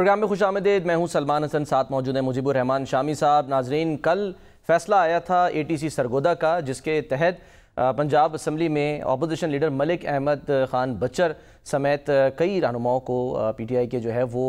Programme میں خوش آمدید. میں ہوں سلمان حسن, ساتھ موجود ہیں مجیب الرحمان شامی صاحب. ناظرین, کل فیصلہ آیا تھا ATC سرگودا کا, جس کے تحت پنجاب اسمبلی میں opposition leader Malik Ahmad Khan Butcher سمیت کئی رہنماؤں کو PTI کے جو ہے وہ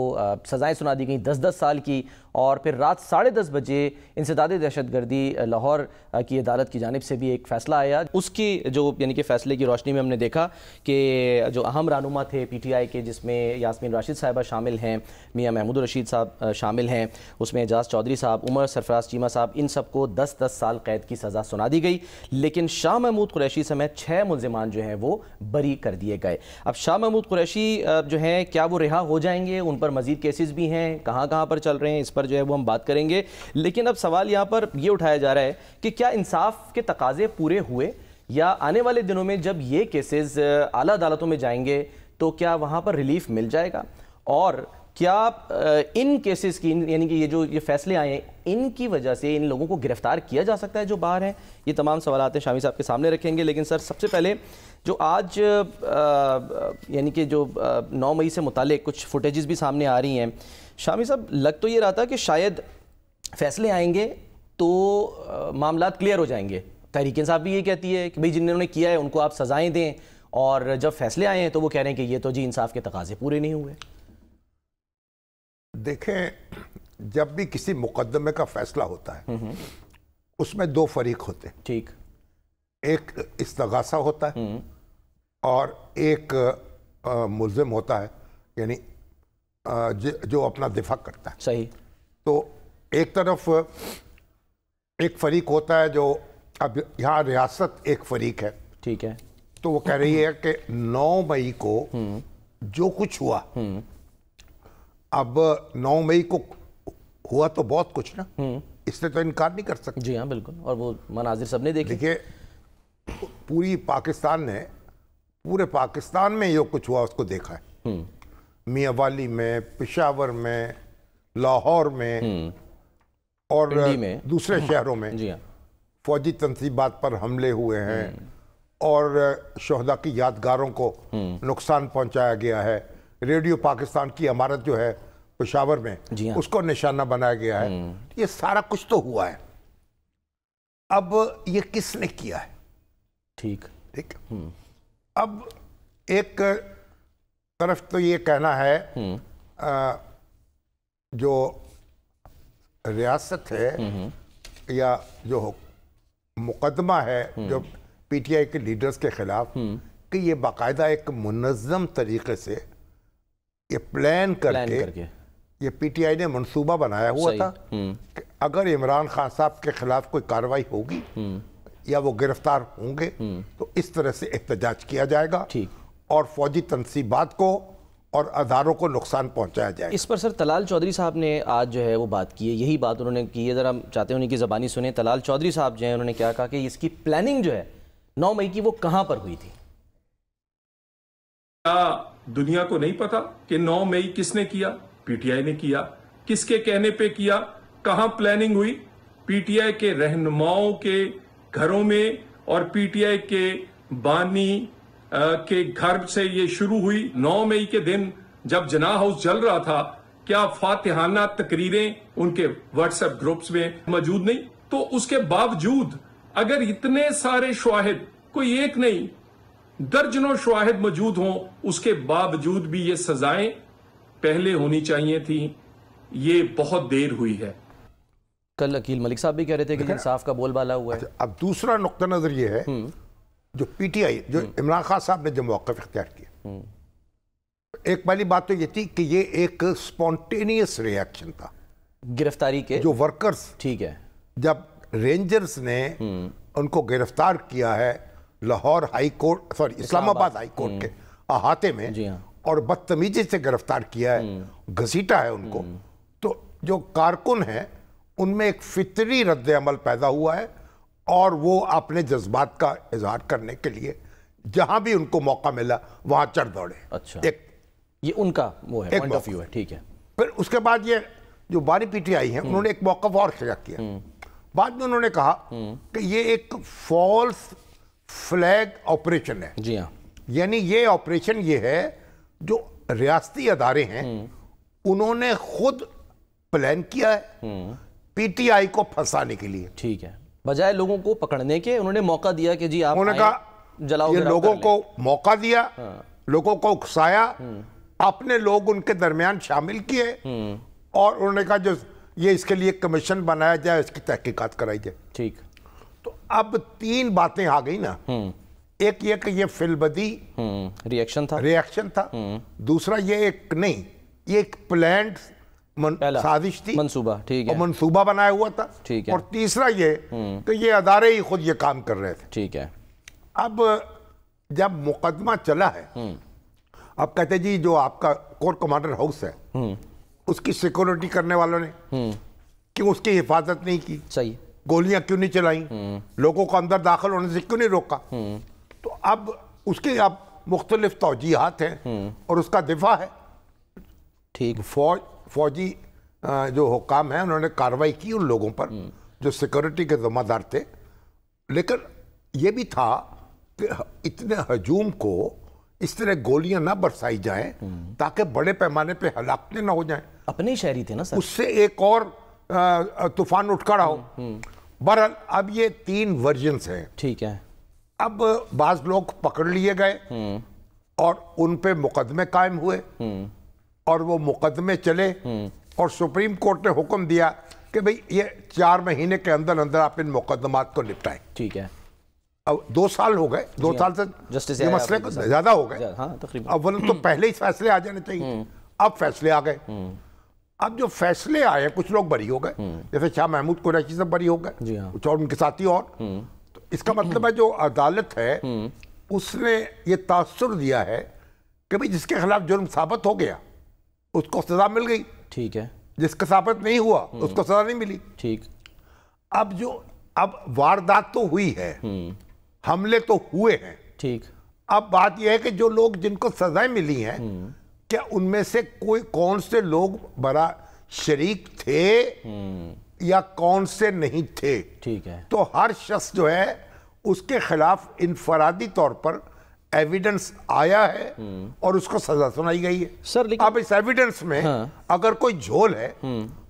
سزائیں سنا دی گئیں 10-10 سال کی. اور پھر رات 10:30 بجے انسداد دہشت گردی لاہور کی عدالت کی جانب سے بھی ایک فیصلہ آیا. اس کی جو یعنی کہ فیصلے کی روشنی میں ہم نے دیکھا کہ جو اہم رہنما تھے PTI کے, جس میں یاسمین راشد صاحبہ شامل ہیں, میاں محمود الرشید صاحب شامل ہیں, اس میں اعجاز چودھری صاحب, عمر سرفراز چیمہ صاحب, ان سب کو 10-10 سال قید کی سزا سنا دی گئی. لیکن شاہ محمود قریشی سمیت 6 ملزمان جو ہیں وہ بری کر دیے گئے. اب شاہ محمود قریشی جو ہیں کیا وہ رہا ہو جائیں گے؟ ان پر مزید کیسز بھی ہیں, کہاں کہاں پر چل رہے ہیں, اس پر جو ہے وہ ہم بات کریں گے. لیکن اب سوال یہاں پر یہ اٹھایا جا رہا ہے کہ کیا انصاف کے تقاضے پورے ہوئے, یا آنے والے دنوں میں جب یہ کیسز اعلیٰ عدالتوں میں جائیں گے تو کیا وہاں پر ریلیف مل جائے گا؟ اور کیا ان کیسز کی یعنی کہ یہ فیصلے آئے ہیں ان کی وجہ سے ان لوگوں کو گرفتار کیا جا سکتا ہے جو باہر ہیں؟ یہ تمام سوالات ہیں شامی صاحب کے سامنے رکھیں گے. لیکن سر, سب سے پہلے جو آج یعنی کہ جو 9 مئی سے متعلق کچھ فوٹیجز بھی سامنے آ رہی ہیں, شامی صاحب لگ تو یہ رہا تھا کہ شاید فیصلے آئیں گے تو معاملات کلیئر ہو جائیں گے. تحریک انصاف بھی یہ کہتی ہے کہ بھئی جنہوں نے کیا ہے ان کو آپ سزائیں دیں, اور جب فیصلے آئے ہیں تو وہ کہہ رہے ہیں کہ یہ تو جی انصاف کے تقاضے پورے نہیں ہوئے. دیکھیں, جب بھی کسی مقدمے کا فیصلہ ہوتا ہے اس میں 2 فریق ہوتے ہیں. ٹھیک. ایک استغاثہ ہوتا ہے اور ایک ملزم ہوتا ہے, یعنی جو اپنا دفاع کرتا ہے. صحیح. تو ایک طرف ایک فریق ہوتا ہے جو, اب یہاں ریاست ایک فریق ہے. ٹھیک ہے. تو وہ کہہ رہی ہے کہ 9 مئی کو جو کچھ ہوا, اب 9 مئی کو ہوا تو بہت کچھ نا, اس سے تو انکار نہیں کر سکتے. جی ہاں بالکل, اور وہ مناظر سب نے دیکھے. دیکھیے, پورے پاکستان میں جو کچھ ہوا اس کو دیکھا ہے. میاں والی میں, پشاور میں, لاہور میں اور دوسرے شہروں میں جی ہاں فوجی تنصیبات پر حملے ہوئے ہیں اور شہداء کی یادگاروں کو نقصان پہنچایا گیا ہے. ریڈیو پاکستان کی عمارت جو ہے پشاور میں, اس کو نشانہ بنایا گیا ہے. یہ سارا کچھ تو ہوا ہے. اب یہ کس نے کیا ہے؟ ٹھیک. اب ایک طرف تو یہ کہنا ہے جو ریاست ہے یا جو مقدمہ ہے جو PTI کے لیڈرز کے خلاف, کہ یہ باقاعدہ ایک منظم طریقے سے یہ پلان کر کے یہ PTI نے منصوبہ بنایا ہوا تھا کہ اگر عمران خان صاحب کے خلاف کوئی کارروائی ہوگی یا وہ گرفتار ہوں گے تو اس طرح سے احتجاج کیا جائے گا اور فوجی تنصیبات کو اور اداروں کو نقصان پہنچایا جائے گا. اس پر سر طلال چودھری صاحب نے آج جو ہے وہ بات کی ہے, یہی بات انہوں نے کی ہے. ذرا ہم چاہتے ہیں انہیں کی زبانی سنیں. طلال چودھری صاحب جو ہیں انہوں نے کیا کہا کہ اس کی پلاننگ جو ہے 9 مئی کی وہ کہاں پر ہوئی تھی؟ دنیا کو نہیں پتا کہ 9 مئی کس نے کیا؟ PTI نے کیا. کس کے کہنے پہ کیا؟ کہاں پلاننگ ہوئی؟ PTI کے رہنماؤں کے گھروں میں, اور PTI کے بانی کے گھر سے یہ شروع ہوئی. 9 مئی کے دن جب جناح ہاؤس جل رہا تھا, کیا فاتحانہ تقریریں ان کے واٹس ایپ گروپس میں موجود نہیں؟ تو اس کے باوجود اگر اتنے سارے شواہد, کوئی ایک نہیں درجنوں شواہد موجود ہوں, اس کے باوجود بھی یہ سزائیں پہلے ہونی چاہیے تھیں. یہ بہت دیر ہوئی ہے. کل عقیل ملک صاحب بھی کہہ رہے تھے کہ انصاف کا بول بالا ہوا ہے. اب دوسرا نقطہ نظر یہ ہے, جو PTI جو عمران خان صاحب نے جو موقف اختیار کیا, ایک پہلی بات تو یہ تھی کہ یہ ایک سپونٹینیس ریاکشن تھا گرفتاری کے. جو ورکرز, ٹھیک ہے, جب رینجرز نے ان کو گرفتار کیا ہے لاہور ہائی کورٹ, اسلام آباد ہائی کورٹ کے احاطے میں, اور بدتمیزی سے گرفتار کیا ہے, گھسیٹا ہے ان کو, تو جو کارکن ہیں ان میں ایک فطری رد عمل پیدا ہوا ہے اور وہ اپنے جذبات کا اظہار کرنے کے لیے جہاں بھی ان کو موقع ملا وہاں چڑھ دوڑے. اچھا, یہ ان کا وہ ہے, پوائنٹ آف ویو ہے. ٹھیک ہے. پھر اس کے بعد یہ جو بانی PTI ہیں انہوں نے ایک موقف اور اختیار کیا. بعد میں انہوں نے کہا کہ یہ ایک فالس فلیگ آپریشن ہے. جی ہاں, یعنی یہ آپریشن یہ ہے جو ریاستی ادارے ہیں انہوں نے خود پلان کیا ہے پی ٹی آئی کو پھنسانے کے لیے. ٹھیک ہے, بجائے لوگوں کو پکڑنے کے انہوں نے موقع دیا کہ جی آپ انہوں نے کہا جلاؤ, یہ لوگوں کو موقع دیا, لوگوں کو اکسایا, اپنے لوگ ان کے درمیان شامل کیے, اور انہوں نے کہا جو یہ اس کے لیے کمیشن بنایا جائے, اس کی تحقیقات کرائی جائے. ٹھیک. تو اب 3 باتیں آ گئی نا. ایک یہ کہ یہ فی البدی ریاکشن تھا. دوسرا یہ ایک نہیں, یہ ایک پلانڈ سازش تھی, منصوبہ. ٹھیک ہے, اور منصوبہ بنایا ہوا تھا. ٹھیک ہے. اور تیسرا یہ کہ یہ ادارے ہی خود یہ کام کر رہے تھے. ٹھیک ہے. اب جب مقدمہ چلا ہے, اب کہتے جی جو آپ کا کورٹ کمانڈر ہاؤس ہے اس کی سیکورٹی کرنے والوں نے کیوں اس کی حفاظت نہیں کی, صحیح, گولیاں کیوں نہیں چلائیں, لوگوں کو اندر داخل ہونے سے کیوں نہیں روکا. تو اب اس کے اب مختلف توجیہات ہیں اور اس کا دفاع ہے. ٹھیک. فوجی جو حکام ہیں انہوں نے کارروائی کی ان لوگوں پر جو سیکورٹی کے ذمہ دار تھے, لیکن یہ بھی تھا کہ اتنے ہجوم کو اس طرح گولیاں نہ برسائی جائیں تاکہ بڑے پیمانے پہ ہلاکتیں نہ ہو جائیں. اپنے شہری تھے نا سر, اس سے ایک اور طوفان اٹھ کھڑا ہو. بہرحال اب یہ 3 ورژنز ہیں. ٹھیک ہے. اب بعض لوگ پکڑ لیے گئے اور ان پہ مقدمے قائم ہوئے, اور وہ مقدمے چلے, اور سپریم کورٹ نے حکم دیا کہ بھئی یہ 4 مہینے کے اندر اندر آپ ان مقدمات کو نپٹائیں. ٹھیک ہے. اب 2 سال ہو گئے, 2 سال سے یہ مسئلے کو زیادہ ہو گئے. اول تو پہلے ہی فیصلے آ جانے چاہیے, اب فیصلے آ گئے. اب جو فیصلے آئے کچھ لوگ بری ہو گئے, جیسے شاہ محمود قریشی سے بری ہو گئے, کچھ اور ان کے ساتھی اور. تو اس کا مطلب ہے جو عدالت ہے اس نے یہ تاثر دیا ہے کہ بھئی جس کے خلاف جرم ثابت ہو گیا اس کو سزا مل گئی. ٹھیک ہے. جس کا ثابت نہیں ہوا اس کو سزا نہیں ملی. ٹھیک. اب واردات تو ہوئی ہے, حملے تو ہوئے ہیں. ٹھیک. اب بات یہ ہے کہ جو لوگ جن کو سزائیں ملی ہیں کیا ان میں سے کون سے لوگ بڑا شریک تھے یا کون سے نہیں تھے. ٹھیک ہے. تو ہر شخص جو ہے اس کے خلاف انفرادی طور پر ایویڈنس آیا ہے اور اس کو سزا سنائی گئی ہے. سر لیکن اب اس ایویڈنس میں اگر کوئی جھول ہے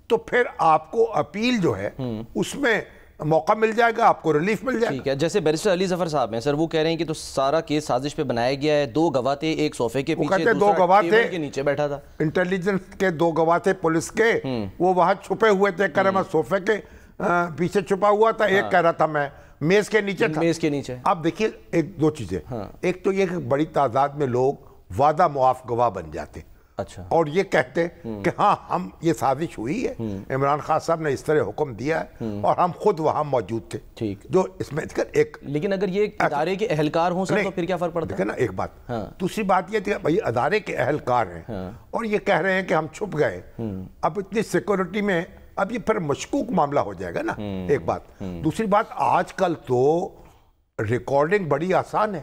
تو پھر آپ کو اپیل جو ہے اس میں موقع مل جائے گا, آپ کو ریلیف مل جائے گا. ٹھیک ہے. جیسے بیرسٹر علی ظفر صاحب ہیں سر, وہ کہہ رہے ہیں کہ تو سارا کیس سازش پہ بنایا گیا ہے, 2 گواہ تھے, ایک صوفے کے پیچھے, دوسرا ٹیبل کے نیچے بیٹھا تھا. انٹیلیجنس کے 2 گواہ تھے پولیس کے, وہ وہاں چھپے ہوئے تھے, کہہ رہے میں صوفے کے پیچھے چھپا ہوا تھا, ایک کہہ رہا تھا میں میز کے نیچے تھا. میز کے نیچے. اب دیکھیے 2 چیزیں, ایک تو یہ کہ بڑی تعداد میں لوگ وعدہ معاف گواہ بن جاتے اچھا, اور یہ کہتے کہ ہاں ہم یہ سازش ہوئی ہے, عمران خان صاحب نے اس طرح حکم دیا ہے اور ہم خود وہاں موجود تھے. ٹھیک. جو اس میں ایک, لیکن اگر یہ ادارے کے اہلکار ہوں سر تو پھر کیا فرق پڑتا ہے؟ دیکھیں نا ایک بات, دوسری بات یہ تھی کہ بھائی ادارے کے اہلکار ہیں اور یہ کہہ رہے ہیں کہ ہم چھپ گئے, اب اتنی سیکورٹی میں اب یہ پھر مشکوک معاملہ ہو جائے گا نا, ایک بات. دوسری بات, آج کل تو ریکارڈنگ بڑی آسان ہے,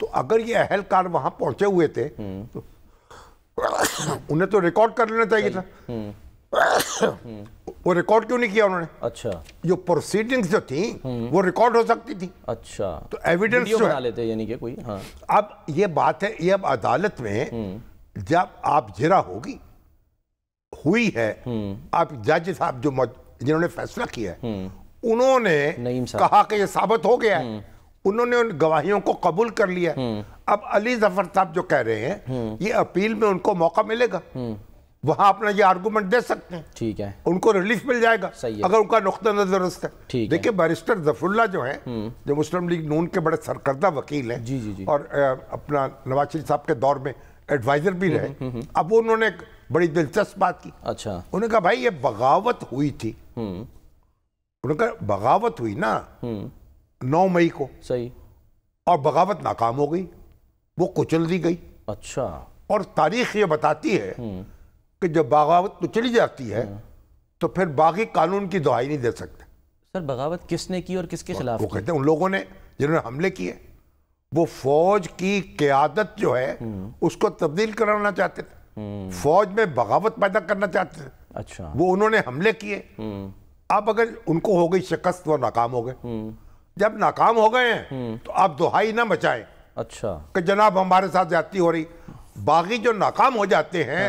تو اگر یہ اہلکار وہاں پہنچے ہوئے تھے تو انہیں تو ریکارڈ کر لینا چاہیے تھا. وہ ریکارڈ کیوں نہیں کیا انہوں نے؟ اچھا, جو پروسیڈنگز جو تھیں وہ ریکارڈ ہو سکتی تھی. اچھا, تو ایویڈنس جو بنا لیتے یعنی کہ کوئی. اب یہ بات ہے, یہ اب عدالت میں جب آپ جرا ہوئی ہے, آپ جج صاحب جو جنہوں نے فیصلہ کیا ہے انہوں نے کہا کہ یہ ثابت ہو گیا ہے, انہوں نے ان گواہیوں کو قبول کر لیا. اب علی ظفر صاحب جو کہہ رہے ہیں یہ اپیل میں ان کو موقع ملے گا, وہاں اپنا یہ آرگومنٹ دے سکتے ہیں. ٹھیک ہے. ان کو ریلیف مل جائے گا اگر ان کا نقطہ نظر درست ہے. دیکھیں بیرسٹر ظفر اللہ جو ہیں, جو مسلم لیگ نون کے بڑے سرکردہ وکیل ہیں اور اپنا نواز شریف صاحب کے دور میں ایڈوائزر بھی رہے, اب انہوں نے ایک بڑی دلچسپ بات کی. اچھا. انہوں نے کہا بھائی یہ بغاوت ہوئی تھی, انہوں نے کہا بغاوت ہوئی نا 9 مئی کو, صحیح, اور بغاوت ناکام ہو گئی, وہ کچل دی گئی. اچھا. اور تاریخ یہ بتاتی ہے کہ جب بغاوت کچلی جاتی ہے تو پھر باغی قانون کی دہائی نہیں دے سکتے. سر بغاوت کس نے کی اور کس کے خلاف؟ وہ کہتے ہیں ان لوگوں نے جنہوں نے حملے کیے, وہ فوج کی قیادت جو ہے اس کو تبدیل کرانا چاہتے تھے, فوج میں بغاوت پیدا کرنا چاہتے تھے. اچھا. وہ انہوں نے حملے کیے, اب اگر ان کو ہو گئی شکست, وہ ناکام ہو گئے. جب ناکام ہو گئے ہیں تو آپ دہائی نہ مچائیں. اچھا. کہ جناب ہمارے ساتھ زیادتی ہو رہی. باغی جو ناکام ہو جاتے ہیں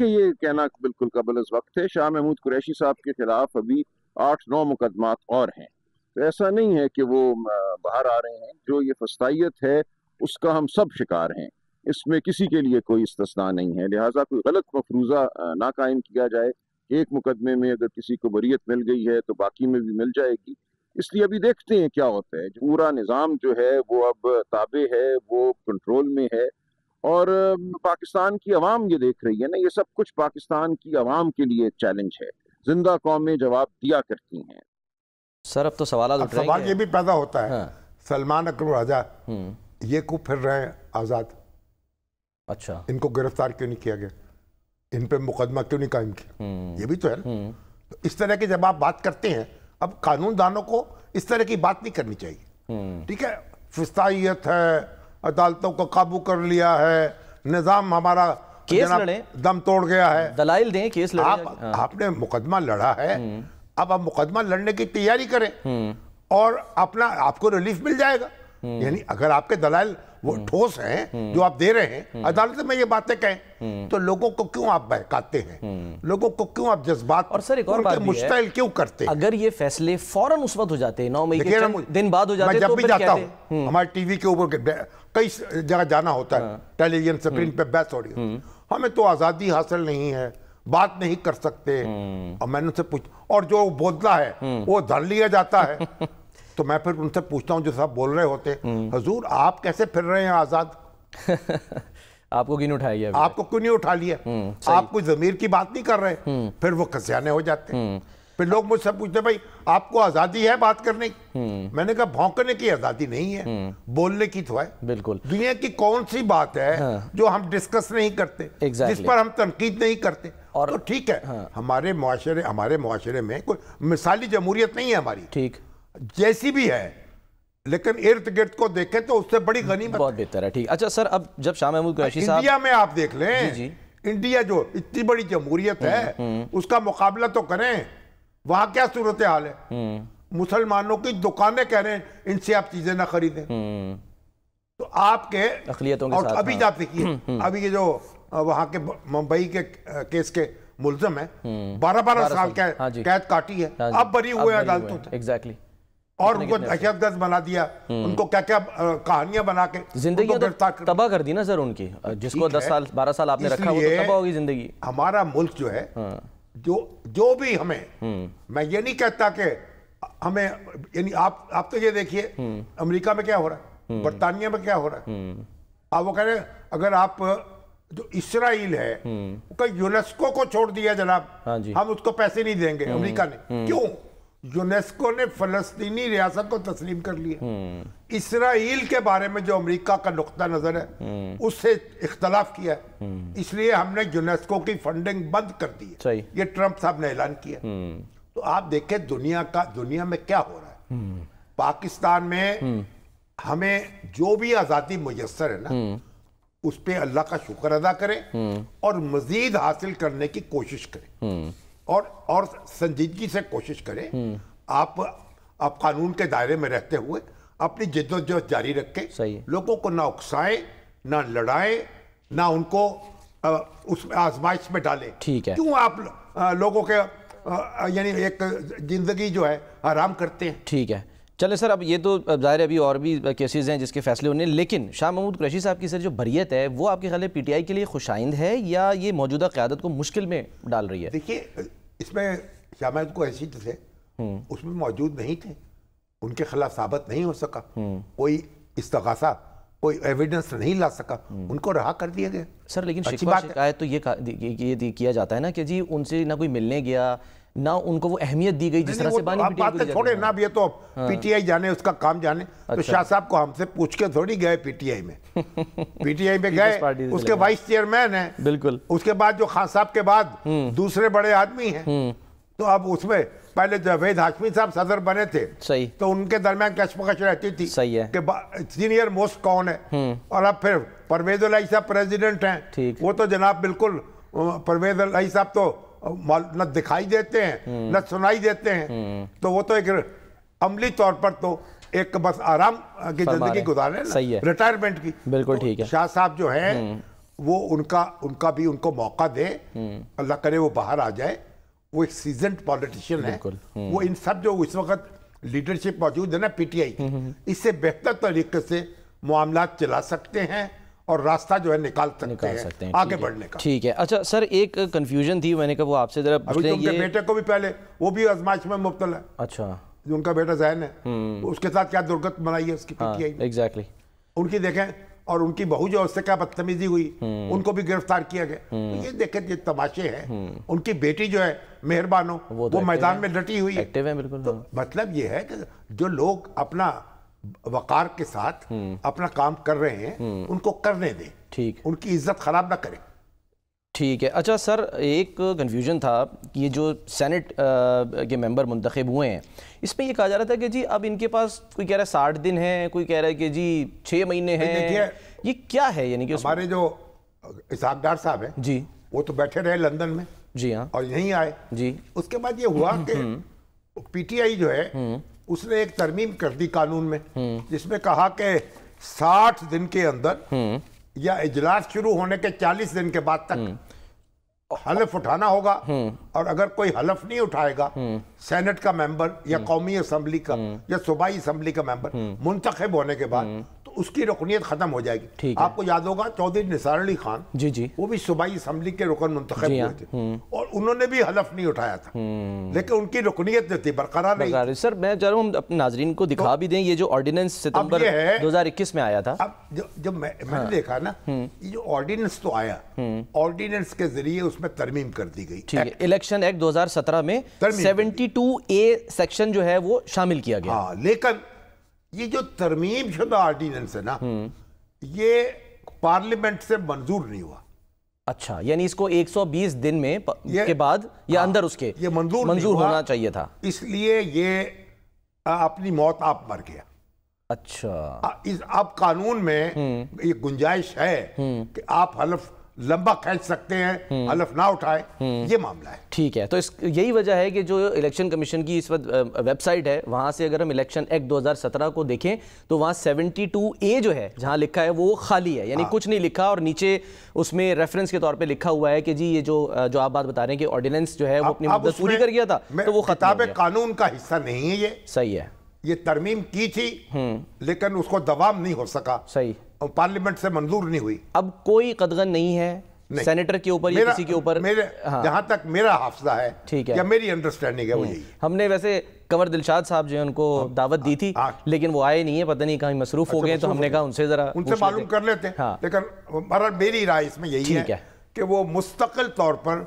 کہ یہ کہنا بالکل قبل از وقت ہے. شاہ محمود قریشی صاحب کے خلاف ابھی 8-9 مقدمات اور ہیں. تو ایسا نہیں ہے کہ وہ باہر آ رہے ہیں. جو یہ فسطائیت ہے اس کا ہم سب شکار ہیں. اس میں کسی کے لیے کوئی استثناء نہیں ہے. لہٰذا کوئی غلط مفروضہ نہ قائم کیا جائے. ایک مقدمے میں اگر کسی کو بریت مل گئی ہے تو باقی میں بھی مل جائے گی. اس لیے ابھی دیکھتے ہیں کیا ہوتا ہے. پورا نظام جو ہے وہ اب تابع ہے, وہ کنٹرول میں ہے, اور پاکستان کی عوام یہ دیکھ رہی ہے نا. یہ سب کچھ پاکستان کی عوام کے لیے چیلنج ہے. زندہ قومیں جواب دیا کرتی ہیں. سر اب تو سوالات اٹھ رہے ہیں. سوال یہ بھی پیدا ہوتا ہے, سلمان اکرم راجہ یہ کو پھر رہے ہیں آزاد. اچھا, ان کو گرفتار کیوں نہیں کیا گیا؟ ان پہ مقدمہ کیوں نہیں قائم کیا؟ یہ بھی تو ہے نا. تو اس طرح کی جب آپ بات کرتے ہیں, اب قانون دانوں کو اس طرح کی بات نہیں کرنی چاہیے. ٹھیک ہے, فسطائیت ہے, عدالتوں کو قابو کر لیا ہے, نظام ہمارا دم توڑ گیا ہے. دلائل دیں, کیس لڑیں. آپ نے مقدمہ لڑا ہے, اب آپ مقدمہ لڑنے کی تیاری کریں اور اپنا آپ کو ریلیف مل جائے گا. یعنی اگر آپ کے دلائل وہ ٹھوس ہیں جو آپ دے رہے ہیں, عدالت میں یہ باتیں کہیں, تو لوگوں کو کیوں آپ بہکاتے ہیں؟ لوگوں کو کیوں آپ جذبات اور سر ایک اور بات بھی ہے, مشتعل کیوں کرتے ہیں؟ اگر یہ فیصلے فوراً اس وقت ہو جاتے ہیں, 9 مئی کے دن بعد ہو جاتے ہیں, میں جب بھی جاتا ہوں, ہمارے ٹی وی کے اوپر کئی جگہ جانا ہوتا ہے, ٹیلی ویژن اسکرین پہ بحث ہو رہی ہے, ہمیں تو آزادی حاصل نہیں ہے, بات نہیں کر سکتے. اور میں نے ان سے اور جو بودلا ہے وہ دھر لیا جاتا ہے. تو میں پھر ان سے پوچھتا ہوں جو صاحب بول رہے ہوتے, حضور آپ کیسے پھر رہے ہیں آزاد؟ آپ کو کیوں نہیں اٹھایا گیا؟ آپ کو کیوں نہیں اٹھا لیا؟ آپ کوئی ضمیر کی بات نہیں کر رہے. پھر وہ کسیانے ہو جاتے ہیں. پھر لوگ مجھ سے پوچھتے بھائی آپ کو آزادی ہے بات کرنے کی؟ میں نے کہا بھونکنے کی آزادی نہیں ہے, بولنے کی تو ہے. بالکل. دنیا کی کون سی بات ہے جو ہم ڈسکس نہیں کرتے, جس پر ہم تنقید نہیں کرتے؟ تو ٹھیک ہے, ہمارے معاشرے میں کوئی مثالی جمہوریت نہیں ہے ہماری, ٹھیک جیسی بھی ہے, لیکن ارد گرد کو دیکھیں تو اس سے بڑی غنیمت بہت بہتر ہے. ٹھیک, اچھا سر, اب جب شاہ محمود قریشی صاحب انڈیا میں آپ دیکھ لیں, انڈیا جو اتنی بڑی جمہوریت ہے اس کا مقابلہ تو کریں. وہاں کیا صورتحال ہے؟ مسلمانوں کی دکانیں کہہ رہے ہیں ان سے آپ چیزیں نہ خریدیں. تو آپ کے اقلیتوں کے ساتھ, ابھی آپ دیکھیے, ابھی یہ جو وہاں کے ممبئی کے کیس کے ملزم ہیں, 12 سال قید کاٹی ہے, اب بری ہوئے عدالتوں سے, اور ان کو دہشت گرد بنا دیا, ان کو کیا کیا کہانیاں بنا کے زندگی تباہ کر دی نا سر ان کی. جس کو 10 سال 12 سال آپ نے رکھا وہ تو تباہ ہوگی زندگی. ہمارا ملک جو ہے, جو بھی ہمیں, میں یہ نہیں کہتا کہ ہمیں, یعنی آپ تو یہ دیکھیے امریکہ میں کیا ہو رہا ہے, برطانیہ میں کیا ہو رہا ہے. آپ وہ کہہ رہے ہیں اگر آپ جو اسرائیل ہے یونیسکو کو چھوڑ دیا جناب, ہم اس کو پیسے نہیں دیں گے. امریکہ نے کیوں؟ یونیسکو نے فلسطینی ریاست کو تسلیم کر لیا. اسرائیل کے بارے میں جو امریکہ کا نقطہ نظر ہے اس سے اختلاف کیا ہے, اس لیے ہم نے یونیسکو کی فنڈنگ بند کر دی ہے. یہ ٹرمپ صاحب نے اعلان کیا. تو آپ دیکھیں دنیا میں کیا ہو رہا ہے. پاکستان میں ہمیں جو بھی آزادی میسر ہے نا, اس پہ اللہ کا شکر ادا کریں اور مزید حاصل کرنے کی کوشش کریں, اور سنجیدگی سے کوشش کریں. آپ قانون کے دائرے میں رہتے ہوئے اپنی جد و جہد جاری رکھیں, لوگوں کو نہ اکسائیں, نہ لڑائیں, نہ ان کو اس آزمائش میں ڈالیں. کیوں آپ لوگوں کے یعنی ایک زندگی جو ہے حرام کرتے ہیں؟ ٹھیک ہے, چلیں سر, اب یہ تو ظاہر ابھی اور بھی کیسز ہیں جس کے فیصلے ہونے, لیکن شاہ محمود قریشی صاحب کی سر جو بریت ہے وہ آپ کے خیال میں پی ٹی آئی کے لیے خوشائند ہے یا یہ موجودہ قیادت کو مشکل میں ڈال رہی ہے؟ دیکھیے, اس میں شاہ محمود قریشی تھے, اس میں موجود نہیں تھے, ان کے خلاف ثابت نہیں ہو سکا, کوئی استغاثہ, کوئی ایویڈنس نہیں لا سکا, ان کو رہا کر دیا گیا. سر لیکن شکایت تو یہ کیا جاتا ہے نا کہ جی ان سے نہ کوئی ملنے گیا, نہ ان کو وہ اہمیت دی گئی جس طرح سے بانی پی ٹی آئی کو دی چھوڑے نا. اب یہ تو پی ٹی آئی جانے, اس کا کام جانے. تو شاہ صاحب کو ہم سے پوچھ کے تھوڑی گئے پی ٹی آئی میں. پی ٹی آئی میں گئے, اس کے وائس چیئرمین ہیں, بالکل, اس کے بعد جو خان صاحب کے بعد دوسرے بڑے آدمی ہیں. تو اب اس میں پہلے جاوید ہاشمی صاحب صدر بنے تھے, تو ان کے درمیان کشمکش رہتی تھی کہ سینئر موسٹ کون ہے, اور اب پھر پرویز الہی صاحب پریزیڈنٹ ہیں. وہ تو جناب بالکل, پرویز الہی صاحب تو نہ دکھائی دیتے ہیں نہ سنائی دیتے ہیں, تو وہ تو ایک عملی طور پر تو ایک بس آرام کی زندگی گزارے نا, ریٹائرمنٹ کی. بالکل ٹھیک ہے. شاہ صاحب جو ہیں وہ ان کا بھی ان کو موقع دے, اللہ کرے وہ باہر آ جائے. وہ ایک سیزنڈ پولیٹیشین ہے, وہ ان سب جو اس وقت لیڈرشپ موجود ہے نا پی ٹی آئی, اس سے بہتر طریقے سے معاملات چلا سکتے ہیں اور راستہ جو ہے نکال سکتے ہیں آگے بڑھنے کا. ٹھیک ہے. اچھا سر, ایک کنفیوژن تھی, میں نے کہا وہ آپ سے ذرا پوچھ لیں. ان کے بیٹے کو بھی پہلے وہ بھی آزمائش میں مبتلا ہے. اچھا, جو ان کا بیٹا ذہن ہے, اس کے ساتھ کیا درگت بنائی ہے اس کی پی ٹی آئی. ایگزیکٹلی. ان کی دیکھیں, اور ان کی بہو جو اس سے کیا بدتمیزی ہوئی, ان کو بھی گرفتار کیا گیا. یہ دیکھیں یہ تماشے ہیں. ان کی بیٹی جو ہے مہربانو, وہ میدان میں ڈٹی ہوئی ہے. ایکٹیو ہے بالکل. تو مطلب یہ ہے کہ جو لوگ اپنا وقار کے ساتھ اپنا کام کر رہے ہیں ان کو کرنے دیں, ٹھیک, ان کی عزت خراب نہ کریں. ٹھیک ہے. اچھا سر, ایک کنفیوژن تھا, یہ جو سینٹ کے ممبر منتخب ہوئے ہیں, اس میں یہ کہا جا رہا تھا کہ جی اب ان کے پاس کوئی کہہ رہا ہے 60 دن ہیں, کوئی کہہ رہا ہے کہ جی 6 مہینے ہیں. یہ کیا ہے؟ یعنی کہ ہمارے جو اسحاق ڈار صاحب ہیں جی, وہ تو بیٹھے رہے لندن میں, جی ہاں, اور یہیں آئے. جی, اس کے بعد یہ ہوا کہ پی ٹی آئی جو ہے اس نے ایک ترمیم کر دی قانون میں, جس میں کہا کہ 60 دن کے اندر یا اجلاس شروع ہونے کے 40 دن کے بعد تک حلف اٹھانا ہوگا, اور اگر کوئی حلف نہیں اٹھائے گا سینٹ کا ممبر یا قومی اسمبلی کا یا صوبائی اسمبلی کا ممبر منتخب ہونے کے بعد, تو اس کی رکنیت ختم ہو جائے گی. آپ کو یاد ہوگا چودھری نثار علی خان, جی جی, وہ بھی صوبائی اسمبلی کے رکن منتخب ہوئے تھے, اور انہوں نے بھی حلف نہیں اٹھایا تھا, لیکن ان کی رکنیت جو تھی برقرار رہی. سر میں چاہ رہا ہوں اپنے ناظرین کو دکھا بھی دیں, یہ جو آرڈیننس ستمبر 2021 میں آیا تھا. اب جب میں نے دیکھا نا, یہ جو آرڈیننس تو آیا, آرڈیننس کے ذریعے اس میں ترمیم کر دی گئی. ٹھیک ہے, الیکشن ایکٹ 2017 میں 72A سیکشن جو ہے وہ شامل کیا گیا. ہاں, لیکن یہ جو ترمیم شدہ آرڈیننس ہے نا, یہ پارلیمنٹ سے منظور نہیں ہوا. اچھا, یعنی اس کو 120 دن میں کے بعد یا اندر اس کے یہ منظور ہونا چاہیے تھا, اس لیے یہ اپنی موت آپ مر گیا. اچھا, اب قانون میں یہ گنجائش ہے کہ آپ حلف لمبا کھینچ سکتے ہیں, حلف نہ اٹھائے, یہ معاملہ ہے. ٹھیک ہے. تو یہی وجہ ہے کہ جو الیکشن کمیشن کی اس وقت ویب سائٹ ہے, وہاں سے اگر ہم الیکشن ایکٹ 2017 کو دیکھیں تو وہاں 72A جو ہے جہاں لکھا ہے وہ خالی ہے, یعنی کچھ نہیں لکھا, اور نیچے اس میں ریفرنس کے طور پہ لکھا ہوا ہے کہ جی یہ جو آپ بات بتا رہے ہیں کہ آرڈیننس جو ہے وہ اپنی مدت پوری کر گیا تھا, تو وہ خطاب قانون کا حصہ نہیں ہے. یہ صحیح ہے, یہ ترمیم کی تھی لیکن اس کو دوام نہیں ہو سکا. صحیح, پارلیمنٹ سے منظور نہیں ہوئی. اب کوئی قدغن نہیں ہے سینیٹر کے اوپر یا کسی کے اوپر, جہاں تک میرا حافظہ ہے یا میری انڈرسٹینڈنگ ہے وہ یہی. ہم نے ویسے کنور دلشاد صاحب جو ہیں ان کو دعوت دی تھی, لیکن وہ آئے نہیں ہیں, پتہ نہیں کہیں مصروف ہو گئے, تو ہم نے کہا ان سے ذرا معلوم کر لیتے ہیں. لیکن میری رائے اس میں یہی ہے کہ وہ مستقل طور پر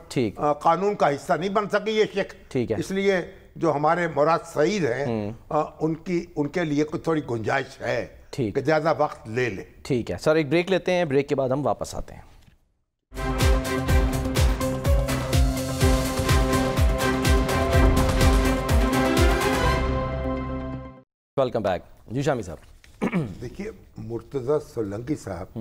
قانون کا حصہ نہیں بن سکی یہ شیخ, اس لیے جو ہمارے مراد سعید ہیں ان کے لیے کچھ تھوڑی گنجائش ہے کہ زیادہ وقت لے لے. ٹھیک ہے سر, ایک بریک لیتے ہیں, بریک کے بعد ہم واپس آتے ہیں. Welcome back. جی شامی صاحب. دیکھیے, مرتضی سولنکی صاحب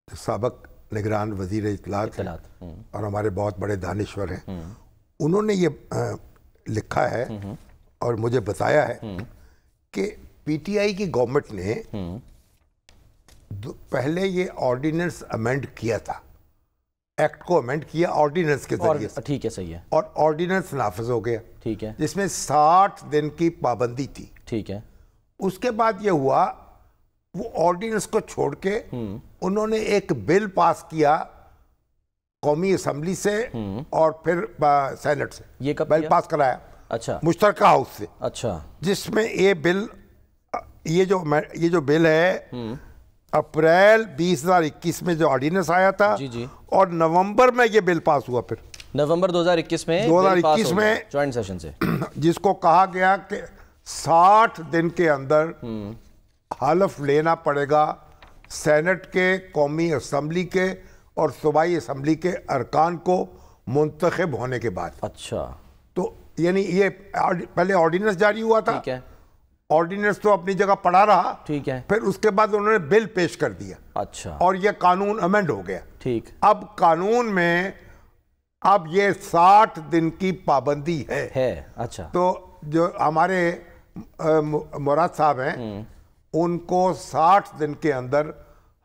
سابق نگران وزیر اطلاعات اور ہمارے بہت بڑے دانشور ہیں, انہوں نے یہ لکھا ہے اور مجھے بتایا ہے کہ پی ٹی آئی کی گورنمنٹ نے پہلے یہ آرڈیننس امینڈ کیا تھا, ایکٹ کو امینڈ کیا آرڈیننس کے ذریعے سے. ٹھیک ہے, صحیح ہے, اور آرڈیننس نافذ ہو گیا. ٹھیک ہے, جس میں 60 دن کی پابندی تھی. ٹھیک ہے. اس کے بعد یہ ہوا وہ آرڈیننس کو چھوڑ کے انہوں نے ایک بل پاس کیا قومی اسمبلی سے اور پھر سینٹ سے. یہ کب بل پاس کرایا؟ اچھا, مشترکہ ہاؤس سے. اچھا, جس میں یہ جو بل ہے اپریل 2021 میں جو آرڈیننس آیا تھا, اور نومبر میں یہ بل پاس ہوا. پھر نومبر 2021 میں جوائنٹ سیشن سے, جس کو کہا گیا کہ 60 دن کے اندر حلف لینا پڑے گا سینٹ کے, قومی اسمبلی کے اور صوبائی اسمبلی کے ارکان کو منتخب ہونے کے بعد. اچھا, تو یعنی یہ پہلے آرڈیننس جاری ہوا تھا, آرڈیننس تو اپنی جگہ پڑا رہا, ٹھیک ہے, پھر اس کے بعد انہوں نے بل پیش کر دیا. اچھا, اور یہ قانون امینڈ ہو گیا. ٹھیک, اب قانون میں اب یہ 60 دن کی پابندی ہے. اچھا, تو جو ہمارے مراد صاحب ہیں ان کو 60 دن کے اندر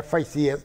FICS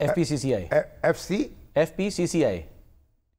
FPCCI FPCCI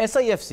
SIFC।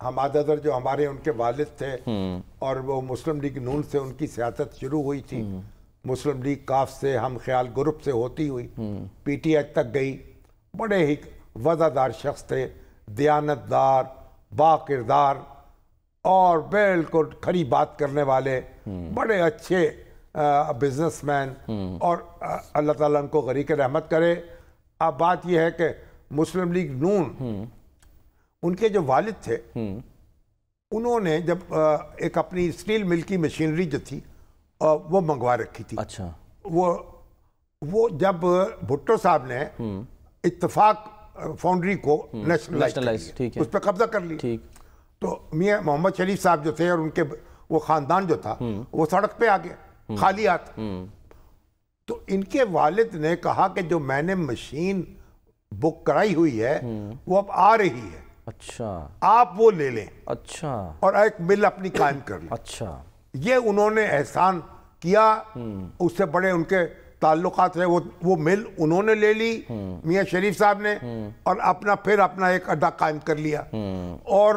Hammad Azhar جو ہمارے ان کے والد تھے اور وہ مسلم لیگ نون سے ان کی سیاست شروع ہوئی تھی، مسلم لیگ کاف سے ہم خیال گروپ سے ہوتی ہوئی پی ٹی آئی تک گئی، بڑے ہی وفادار شخص تھے، دیانت دار، با کردار اور بالکل کھری بات کرنے والے، بڑے اچھے بزنس مین، اور اللہ تعالیٰ ان کو غریق رحمت کرے۔ اب بات یہ ہے کہ مسلم لیگ نون ان کے جو والد تھے انہوں نے جب ایک اپنی اسٹیل مل کی مشینری جو تھی وہ منگوا رکھی تھی۔ اچھا، وہ جب بھٹو صاحب نے اتفاق فاؤنڈری کو نیشنلائز ٹھیک ہے، اس پہ قبضہ کر لی، ٹھیک، تو میاں محمد شریف صاحب جو تھے اور ان کے وہ خاندان جو تھا وہ سڑک پہ آ گئے خالی ہاتھ۔ تو ان کے والد نے کہا کہ جو میں نے مشین بک کرائی ہوئی ہے وہ اب آ رہی ہے، اچھا، آپ وہ لے لیں، اچھا، اور ایک مل اپنی قائم کر لیں۔ اچھا، یہ انہوں نے احسان کیا، اس سے بڑے ان کے تعلقات رہے، وہ مل انہوں نے لے لی میاں شریف صاحب نے، اور پھر اپنا ایک اڈا قائم کر لیا۔ اور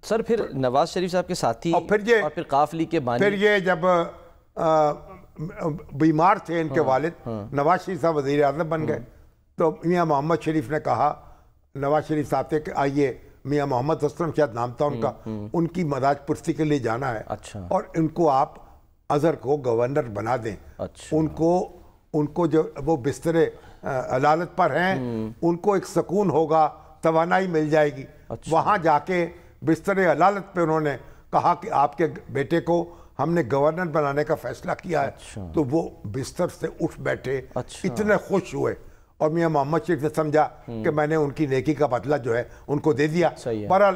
سر پھر نواز شریف صاحب کے ساتھی اور پھر قاف لیگ کے بانی، پھر یہ جب بیمار تھے ان کے والد، نواز شریف صاحب وزیر اعظم بن گئے، تو میاں محمد شریف نے کہا، نواز شریف صاحب تھے کہ آئیے، میاں محمد اسلم شاید نام تھا ان کا، ان کی مداج پرسی کے لیے جانا ہے، اور ان کو آپ اظہر کو گورنر بنا دیں۔ ان کو جو وہ بستر علالت پر ہیں ان کو ایک سکون ہوگا، توانائی مل جائے گی۔ وہاں جا کے بستر علالت پہ انہوں نے کہا کہ آپ کے بیٹے کو ہم نے گورنر بنانے کا فیصلہ کیا ہے، تو وہ بستر سے اٹھ بیٹھے، اتنے خوش ہوئے، اور میاں محمد شریف نے سمجھا کہ میں نے ان کی نیکی کا بدلہ جو ہے ان کو دے دیا۔ بہرحال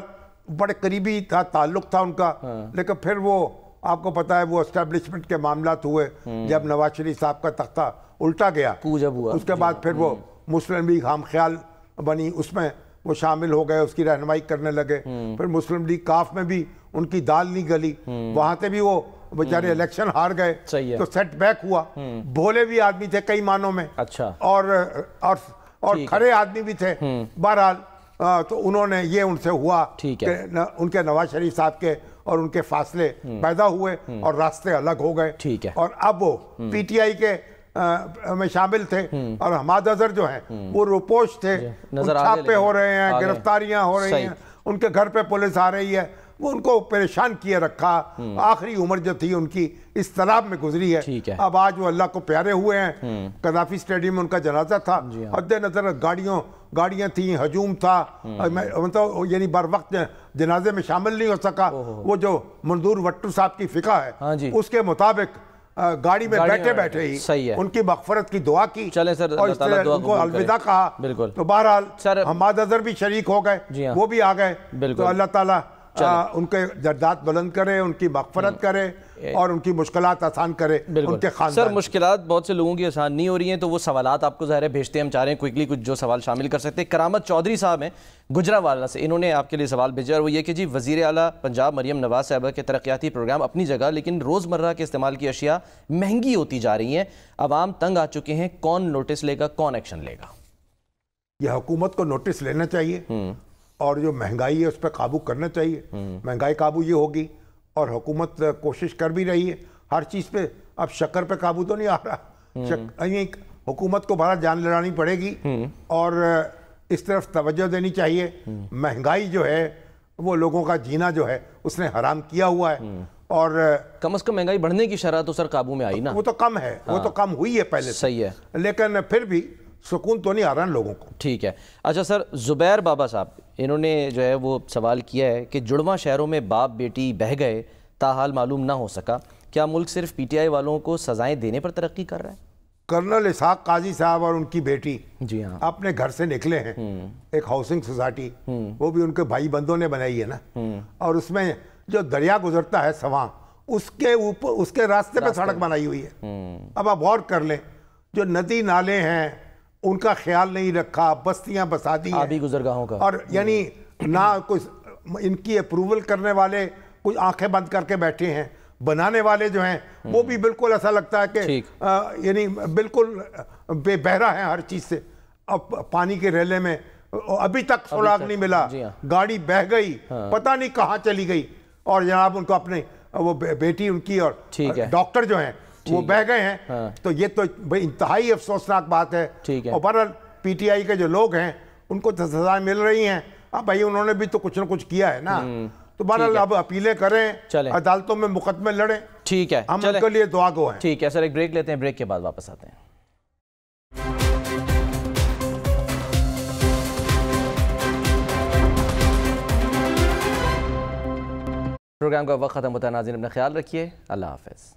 بڑے قریبی تھا، تعلق تھا ان کا، لیکن پھر وہ آپ کو پتا ہے وہ اسٹیبلشمنٹ کے معاملات ہوئے، جب نواز شریف صاحب کا تختہ الٹا گیا، اس کے بعد پھر وہ مسلم لیگ ہم خیال بنی، اس میں وہ شامل ہو گئے، اس کی رہنمائی کرنے لگے۔ پھر مسلم لیگ کاف میں بھی ان کی دال نہیں گلی، وہاں سے بھی وہ بیچارے الیکشن ہار گئے، تو سیٹ بیک ہوا۔ بھولے بھی آدمی تھے کئی معنوں میں، اور کھڑے آدمی بھی تھے۔ بہرحال تو انہوں نے یہ ان سے ہوا کہ ان کے نواز شریف صاحب کے اور ان کے فاصلے پیدا ہوئے اور راستے الگ ہو گئے، اور اب وہ پی ٹی آئی کے میں شامل تھے، اور حماد اظہر جو ہیں وہ روپوش تھے، چھاپے ہو رہے ہیں، گرفتاریاں ہو رہی ہیں، ان کے گھر پہ پولیس آ رہی ہے، وہ ان کو پریشان کیے رکھا۔ آخری عمر جو تھی ان کی اس طراب میں گزری ہے۔ اب آج وہ اللہ کو پیارے ہوئے ہیں۔ قذافی اسٹیڈیم میں ان کا جنازہ تھا، حد نظر گاڑیاں تھیں، ہجوم تھا، یعنی بر وقت جنازے میں شامل نہیں ہو سکا۔ وہ جو منظور وٹو صاحب کی فقہ ہے اس کے مطابق گاڑی میں بیٹھے بیٹھے ہی ان کی مغفرت کی دعا کی، اور اس طرح ان کو الوداع کہا۔ تو بہرحال حماد اظہر بھی شریک ہو گئے، وہ بھی آ گئے۔ تو اللہ تعالیٰ ان کے درجات بلند کرے، ان کی مغفرت کرے، اور ان کی مشکلات آسان کرے ان کے خاندان۔ سر مشکلات بہت سے لوگوں کی آسان نہیں ہو رہی ہیں، تو وہ سوالات آپ کو ظاہر ہے بھیجتے ہیں، ہم چاہ رہے ہیں کوئکلی کچھ جو سوال شامل کر سکتے ہیں۔ کرامت چودھری صاحب ہیں گجرانوالہ سے، انہوں نے آپ کے لیے سوال بھیجا، اور وہ یہ کہ جی وزیر اعلیٰ پنجاب مریم نواز صاحبہ کے ترقیاتی پروگرام اپنی جگہ، لیکن روزمرہ کے استعمال کی اشیاء مہنگی ہوتی جا رہی ہیں، عوام تنگ آ چکے ہیں، کون نوٹس لے گا، کون ایکشن لے گا؟ یہ حکومت کو نوٹس لینا چاہیے، اور جو مہنگائی ہے اس پہ قابو کرنا چاہیے۔ مہنگائی قابو یہ ہوگی، اور حکومت کوشش کر بھی رہی ہے ہر چیز پہ۔ اب شکر پہ قابو تو نہیں آ رہا، حکومت کو بڑا جان لڑانی پڑے گی، اور اس طرف توجہ دینی چاہیے۔ مہنگائی جو ہے وہ لوگوں کا جینا جو ہے اس نے حرام کیا ہوا ہے، اور کم از کم مہنگائی بڑھنے کی شرح تو سر قابو میں آئی نا، وہ تو کم ہے، وہ تو کم ہوئی ہے پہلے، صحیح ہے، لیکن پھر بھی سکون تو نہیں آ رہا لوگوں کو۔ ٹھیک ہے۔ اچھا سر، زبیر بابا صاحب انہوں نے جو ہے وہ سوال کیا ہے کہ جڑواں شہروں میں باپ بیٹی بہہ گئے، تاحال معلوم نہ ہو سکا، کیا ملک صرف پی ٹی آئی والوں کو سزائیں دینے پر ترقی کر رہا ہے؟ کرنل اسحاق قاضی صاحب اور ان کی بیٹی جی ہاں اپنے گھر سے نکلے ہیں، ایک ہاؤسنگ سوسائٹی، وہ بھی ان کے بھائی بندوں نے بنائی ہے نا، اور اس میں جو دریا گزرتا ہے سواں، اس کے اوپر اس کے راستے پہ سڑک بنائی ہوئی ہے۔ اب آپ غور کر لیں، جو ندی نالے ہیں ان کا خیال نہیں رکھا، بستیاں بسا دی ہیں، آبی گزرگاہوں کا، اور یعنی نہ کوئی ان کی اپروول کرنے والے کچھ آنکھیں بند کر کے بیٹھے ہیں، بنانے والے جو ہیں وہ بھی بالکل ایسا لگتا ہے کہ یعنی بالکل بے بہرا ہیں ہر چیز سے۔ اب پانی کے ریلے میں ابھی تک سراغ نہیں ملا, گاڑی بہہ گئی, پتہ نہیں کہاں چلی گئی, اور جناب ان کو اپنے وہ بیٹی ان کی اور ڈاکٹر جو ہیں وہ بہہ گئے ہیں. تو یہ تو انتہائی افسوسناک بات ہے. اور بہرحال پی ٹی آئی کے جو لوگ ہیں ان کو سزائیں مل رہی ہیں. اب بھائی انہوں نے بھی تو کچھ نہ کچھ کیا ہے نا, تو بہرحال اب اپیلیں کریں, عدالتوں میں مقدمے لڑیں. ٹھیک ہے, ہم ان کے لیے دعا گو ہیں. ٹھیک ہے سر, ایک بریک لیتے ہیں, بریک کے بعد واپس آتے ہیں. پروگرام کا وقت ختم ہوتا ہے. ناظرین اپنا خیال رکھیے, اللہ حافظ.